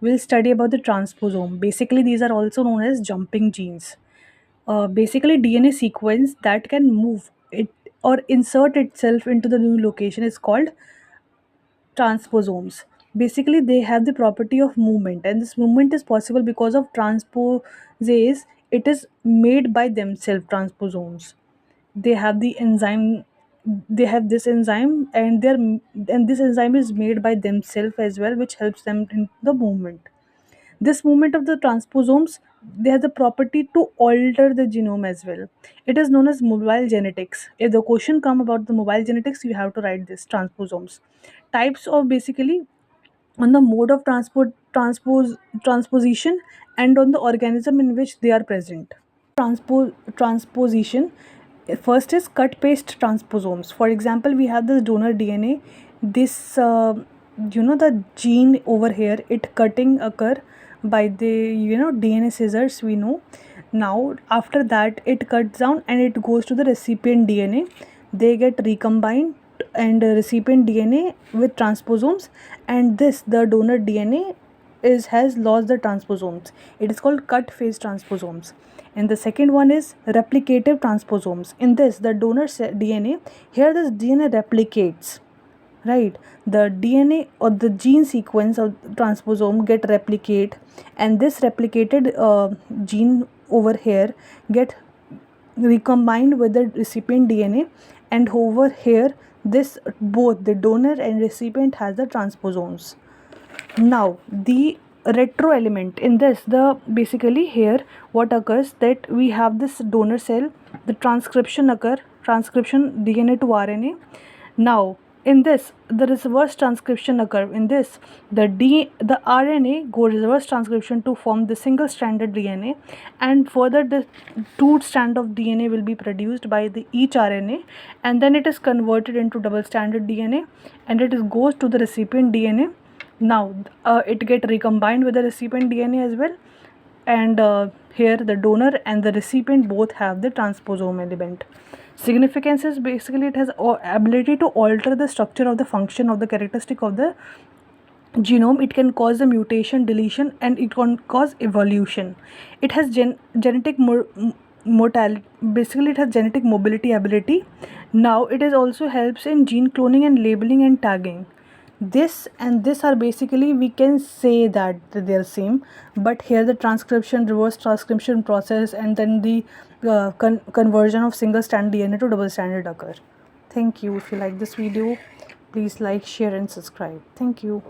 we'll study about the transposome. Basically, these are also known as jumping genes. Basically, DNA sequence that can move it or insert itself into the new location is called transposomes. Basically, they have the property of movement, and this movement is possible because of transposase. It is made by themselves, transposomes. They have the enzyme, they have this enzyme, and this enzyme is made by themselves as well, which helps them in the movement. This movement of the transposomes, they have the property to alter the genome as well. It is known as mobile genetics. If the question come about the mobile genetics, you have to write this transposomes. Types of basically on the mode of transposition and on the organism in which they are present. Transposition, first is cut paste transposomes. For example, we have this donor DNA. This the gene over here, it cutting occur by the DNA scissors, we know. Now after that, it cuts down and it goes to the recipient DNA. They get recombined and recipient DNA with transposomes, and this the donor DNA is has lost the transposomes. It is called cut phase transposomes. And the second one is replicative transposomes. In this, the donor DNA, here this DNA replicates, right? The DNA or the gene sequence of transposome get replicate, and this replicated gene over here get recombined with the recipient DNA, and over here this both the donor and recipient has the transposomes. Now the retro element in this, the basically here what occurs that we have this donor cell, the transcription DNA to RNA. Now in this, the reverse transcription occur. In this, the RNA go reverse transcription to form the single stranded DNA, and further the two strand of DNA will be produced by the each RNA, and then it is converted into double stranded DNA, and it is goes to the recipient DNA. Now it get recombined with the recipient DNA as well, and here the donor and the recipient both have the transposome element. Significance is basically it has ability to alter the structure of the function of the characteristic of the genome. It can cause a mutation, deletion, and it can cause evolution. It has genetic mortality. Basically, it has genetic mobility ability. Now it is also helps in gene cloning and labeling and tagging. This and this are basically, we can say that they are same, but here the transcription, reverse transcription process, and then the conversion of single strand DNA to double stranded occur. Thank you. If you like this video, please like, share and subscribe. Thank you.